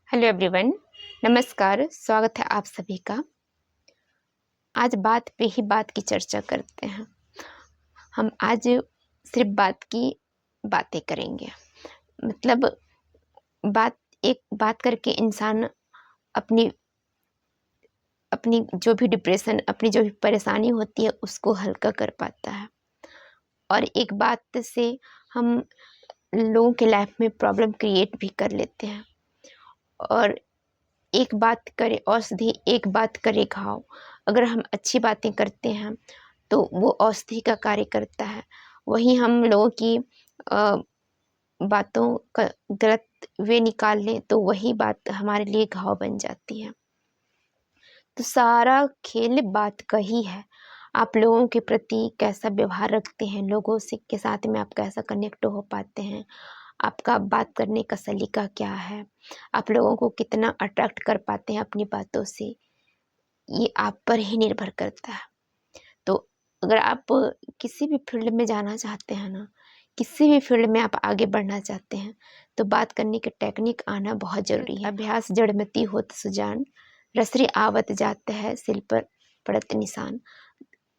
Hello everyone, नमस्कार। स्वागत है आप सभी का। आज बात पे ही बात की चर्चा करते हैं। हम आज सिर्फ बात की बातें करेंगे। मतलब एक बात करके इंसान अपनी अपनी जो भी डिप्रेशन, अपनी जो भी परेशानी होती है उसको हल्का कर पाता है। और एक बात से हम लोगों के लाइफ में प्रॉब्लम क्रिएट भी कर लेते हैं। और एक बात करे औषधि, एक बात करे घाव। अगर हम अच्छी बातें करते हैं तो वो औषधि का कार्य करता है, वहीं हम लोगों की बातों का गलत वे निकाल लें तो वही बात हमारे लिए घाव बन जाती है। तो सारा खेल बात का ही है। आप लोगों के प्रति कैसा व्यवहार रखते हैं, लोगों से के साथ में आप कैसा कनेक्ट हो पाते हैं, आपका बात करने का सलीका क्या है, आप लोगों को कितना अट्रैक्ट कर पाते हैं अपनी बातों से, ये आप पर ही निर्भर करता है। तो अगर आप किसी भी फील्ड में जाना चाहते हैं ना, किसी भी फील्ड में आप आगे बढ़ना चाहते हैं, तो बात करने की टेक्निक आना बहुत ज़रूरी है। अभ्यास जड़मति होत सुजान, रसरी आवत जात है सिल पर पड़त निशान।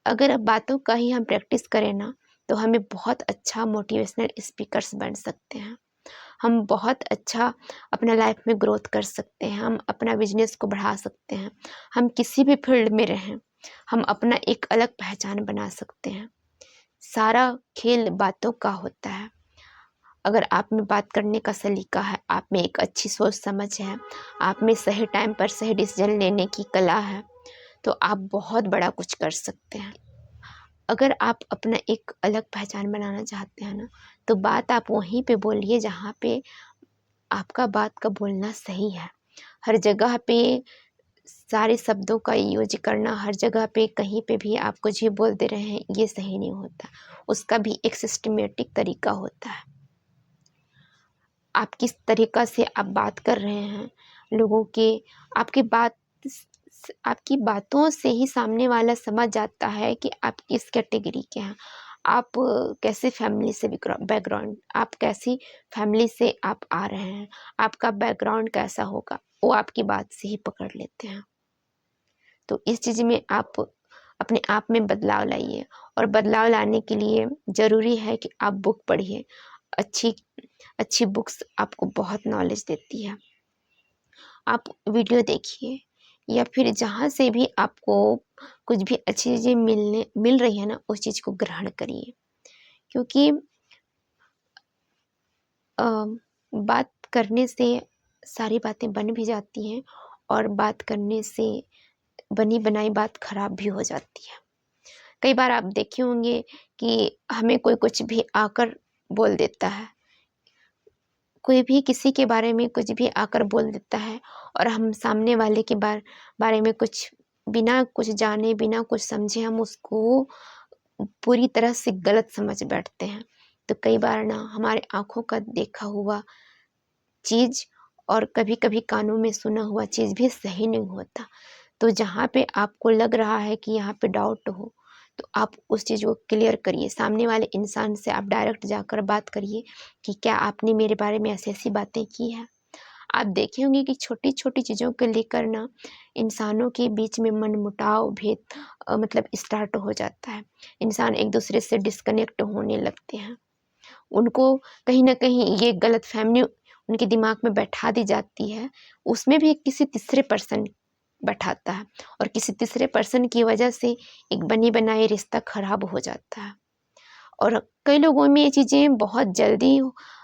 अगर बातों का ही हम प्रैक्टिस करें ना, तो हमें बहुत अच्छा मोटिवेशनल स्पीकर्स बन सकते हैं। हम बहुत अच्छा अपना लाइफ में ग्रोथ कर सकते हैं, हम अपना बिजनेस को बढ़ा सकते हैं। हम किसी भी फील्ड में रहें, हम अपना एक अलग पहचान बना सकते हैं। सारा खेल बातों का होता है। अगर आप में बात करने का सलीका है, आप में एक अच्छी सोच समझ है, आप में सही टाइम पर सही डिसीजन लेने की कला है, तो आप बहुत बड़ा कुछ कर सकते हैं। अगर आप अपना एक अलग पहचान बनाना चाहते हैं ना, तो बात आप वहीं पे बोलिए जहाँ पे आपका बात का बोलना सही है। हर जगह पे सारे शब्दों का यूज करना, हर जगह पे कहीं पे भी आप कुछ भी बोल दे रहे हैं, ये सही नहीं होता। उसका भी एक सिस्टमेटिक तरीका होता है। आप किस तरीक़ा से आप बात कर रहे हैं लोगों के, आपकी बातों से ही सामने वाला समझ जाता है कि आप किस कैटेगरी के हैं। आप कैसे फैमिली से बैकग्राउंड, आप कैसी फैमिली से आप आ रहे हैं, आपका बैकग्राउंड कैसा होगा, वो आपकी बात से ही पकड़ लेते हैं। तो इस चीज़ में आप अपने आप में बदलाव लाइए। और बदलाव लाने के लिए ज़रूरी है कि आप बुक पढ़िए। अच्छी अच्छी बुक्स आपको बहुत नॉलेज देती है। आप वीडियो देखिए, या फिर जहाँ से भी आपको कुछ भी अच्छी चीज़ें मिल रही है ना, उस चीज़ को ग्रहण करिए। क्योंकि बात करने से सारी बातें बन भी जाती हैं, और बात करने से बनी बनाई बात खराब भी हो जाती है। कई बार आप देखे होंगे कि हमें कोई कुछ भी आकर बोल देता है, कोई भी किसी के बारे में कुछ भी आकर बोल देता है, और हम सामने वाले के बारे में कुछ बिना कुछ जाने, बिना कुछ समझे हम उसको पूरी तरह से गलत समझ बैठते हैं। तो कई बार ना हमारे आँखों का देखा हुआ चीज़ और कभी-कभी कानों में सुना हुआ चीज़ भी सही नहीं होता। तो जहाँ पे आपको लग रहा है कि यहाँ पे डाउट हो, तो आप उस चीज़ को क्लियर करिए। सामने वाले इंसान से आप डायरेक्ट जाकर बात करिए कि क्या आपने मेरे बारे में ऐसी-ऐसी बातें की हैं। आप देखे होंगे कि छोटी-छोटी चीज़ों को लेकर ना इंसानों के बीच में मनमुटाव, भेद मतलब स्टार्ट हो जाता है। इंसान एक-दूसरे से डिस्कनेक्ट होने लगते हैं। उनको कहीं न कहीं ये गलतफ़हमी उनके दिमाग में बैठा दी जाती है, उसमें भी किसी तीसरे पर्सन बैठाता है, और किसी तीसरे पर्सन की वजह से एक बनी-बनाई रिश्ता ख़राब हो जाता है। और कई लोगों में ये चीज़ें बहुत जल्दी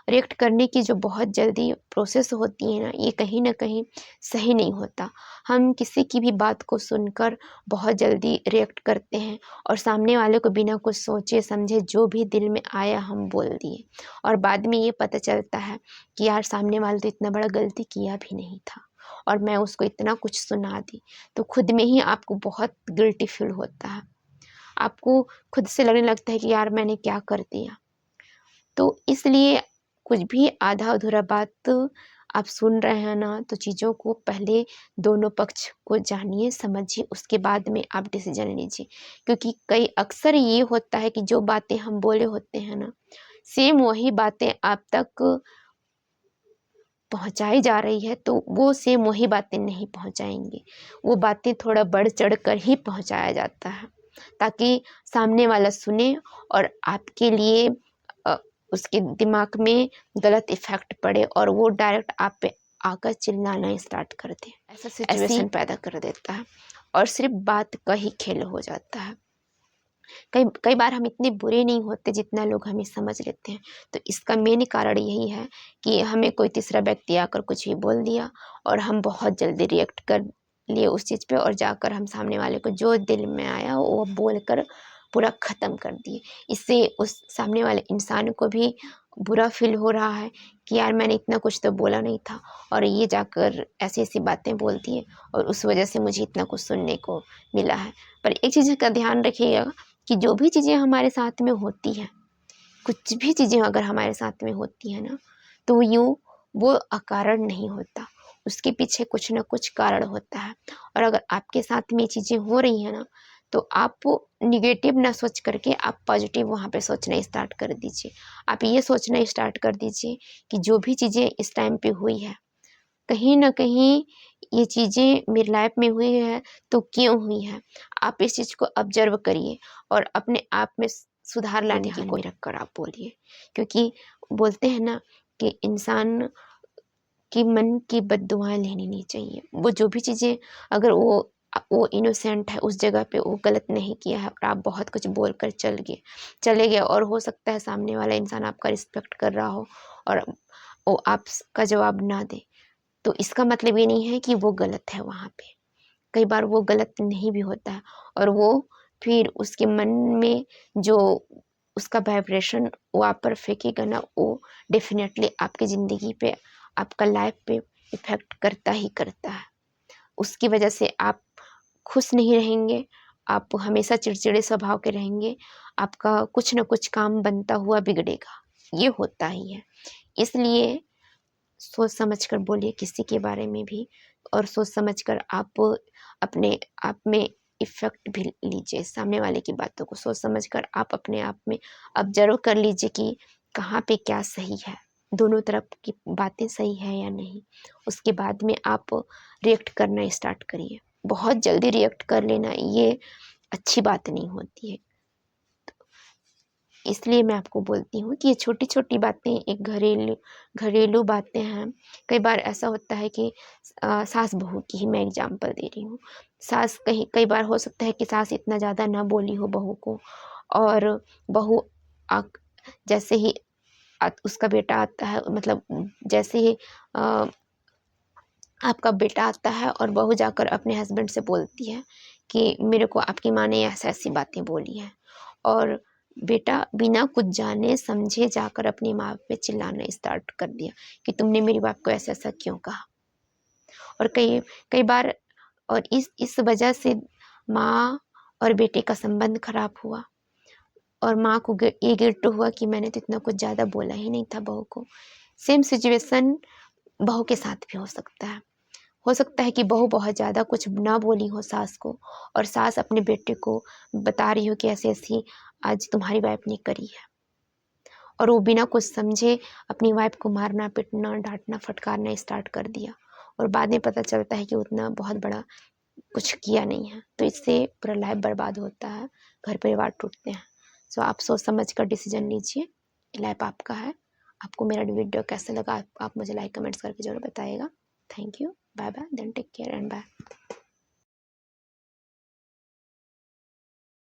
रिएक्ट करने की जो बहुत जल्दी प्रोसेस होती है ना, ये कहीं न कहीं सही नहीं होता। हम किसी की भी बात को सुनकर बहुत जल्दी रिएक्ट करते हैं, और सामने वाले को बिना कुछ सोचे समझे जो भी दिल में आया हम बोल दिए, और बाद में ये पता चलता है कि यार सामने वाला तो इतना बड़ा गलती किया भी नहीं था, और मैं उसको इतना कुछ सुना दी। तो खुद में ही आपको बहुत गिल्टी फील होता है। आपको खुद से लगने लगता है कि यार मैंने क्या कर दिया। तो इसलिए कुछ भी आधा-अधूरा बात आप सुन रहे हैं ना, तो चीज़ों को पहले दोनों पक्ष को जानिए, समझिए, उसके बाद में आप डिसीज़न लीजिए। क्योंकि कई अक्सर ये होता है कि जो बातें हम बोले होते हैं ना, सेम वही बातें आप तक पहुंचाई जा रही है तो वो सेम वही बातें नहीं पहुंचाएंगे। वो बातें थोड़ा बढ़ चढ़ कर ही पहुंचाया जाता है ताकि सामने वाला सुने और आपके लिए अ, उसके दिमाग में गलत इफेक्ट पड़े और वो डायरेक्ट आप पे आकर चिल्लाना स्टार्ट कर दे। ऐसा सिचुएशन पैदा कर देता है और सिर्फ बात का ही खेल हो जाता है। कई कई बार हम इतने बुरे नहीं होते जितना लोग हमें समझ लेते हैं। तो इसका मेन कारण यही है कि हमें कोई तीसरा व्यक्ति आकर कुछ भी बोल दिया और हम बहुत जल्दी रिएक्ट कर लिए उस चीज़ पे और जाकर हम सामने वाले को जो दिल में आया वो बोलकर पूरा ख़त्म कर दिए। इससे उस सामने वाले इंसान को भी बुरा फील हो रहा है कि यार मैंने इतना कुछ तो बोला नहीं था और ये जाकर ऐसी-ऐसी बातें बोल दिए और उस वजह से मुझे इतना कुछ सुनने को मिला है। पर एक चीज़ का ध्यान रखिएगा कि जो भी चीज़ें हमारे साथ में होती हैं, कुछ भी चीज़ें अगर हमारे साथ में होती हैं ना, तो वो अकारण नहीं होता, उसके पीछे कुछ ना कुछ कारण होता है। और अगर आपके साथ में ये चीज़ें हो रही हैं ना, तो आप नेगेटिव ना सोच करके आप पॉजिटिव वहाँ पे सोचना स्टार्ट कर दीजिए। आप ये सोचना स्टार्ट कर दीजिए कि जो भी चीज़ें इस टाइम पे हुई है, कहीं न कहीं ये चीज़ें मेरी लाइफ में हुई है, तो क्यों हुई है? आप इस चीज़ को ऑब्ज़र्व करिए और अपने आप में सुधार लाने की कोशिश रखकर आप बोलिए। क्योंकि बोलते हैं ना कि इंसान की मन की बद्दुआएँ लेनी नहीं चाहिए। वो जो भी चीज़ें अगर वो इनोसेंट है, उस जगह पे वो गलत नहीं किया है और आप बहुत कुछ बोल कर चले गए और हो सकता है सामने वाला इंसान आपका रिस्पेक्ट कर रहा हो और वो आपका जवाब ना दे। तो इसका मतलब ये नहीं है कि वो गलत है वहाँ पे। कई बार वो गलत नहीं भी होता है और वो फिर उसके मन में जो उसका वाइब्रेशन वो आप पर फेंकेगा ना, वो डेफ़िनेटली आपकी ज़िंदगी पे, आपका लाइफ़ पे इफ़ेक्ट करता ही करता है। उसकी वजह से आप खुश नहीं रहेंगे, आप हमेशा चिड़चिड़े स्वभाव के रहेंगे, आपका कुछ न कुछ काम बनता हुआ बिगड़ेगा, ये होता ही है। इसलिए सोच समझ कर बोलिए किसी के बारे में भी और सोच समझ कर आप अपने आप में इफ़ेक्ट भी लीजिए सामने वाले की बातों को सोच समझ कर आप अपने आप में ऑब्ज़र्व कर लीजिए कि कहाँ पे क्या सही है, दोनों तरफ की बातें सही है या नहीं। उसके बाद में आप रिएक्ट करना स्टार्ट करिए। बहुत जल्दी रिएक्ट कर लेना ये अच्छी बात नहीं होती है। इसलिए मैं आपको बोलती हूँ कि ये छोटी-छोटी बातें एक घरेलू बातें हैं। कई बार ऐसा होता है कि सास-बहू की ही मैं एग्ज़ाम्पल दे रही हूँ। सास कई बार हो सकता है कि सास इतना ज़्यादा ना बोली हो बहू को और बहू आक जैसे ही उसका बेटा आता है मतलब जैसे ही अ, आपका बेटा आता है और बहू जाकर अपने हस्बैंड से बोलती है कि मेरे को आपकी माँ ने ऐसी-ऐसी बातें बोली हैं और बेटा बिना कुछ जाने समझे जाकर अपनी माँ पे चिल्लाना स्टार्ट कर दिया कि तुमने मेरी बात को ऐसा-ऐसा क्यों कहा? और कई कई बार और इस वजह से माँ और बेटे का संबंध खराब हुआ और माँ को ये गिल्ट हुआ कि मैंने तो इतना कुछ ज़्यादा बोला ही नहीं था बहू को। सेम सिचुएशन बहू के साथ भी हो सकता है। हो सकता है कि बहू बहुत ज़्यादा कुछ ना बोली हो सास को और सास अपने बेटे को बता रही हो कि ऐसी-ऐसी आज तुम्हारी वाइफ़ ने करी है और वो बिना कुछ समझे अपनी वाइफ़ को मारना, पीटना, डाँटना, फटकारना स्टार्ट कर दिया और बाद में पता चलता है कि उतना बहुत बड़ा कुछ किया नहीं है। तो इससे पूरा लाइफ़ बर्बाद होता है, घर परिवार टूटते हैं। सो आप सोच समझ कर डिसीज़न लीजिए, लाइफ़ आपका है। आपको मेरा वीडियो कैसा लगा आप मुझे लाइक कमेंट्स करके ज़रूर बताइएगा। Thank you, bye bye, then take care and bye.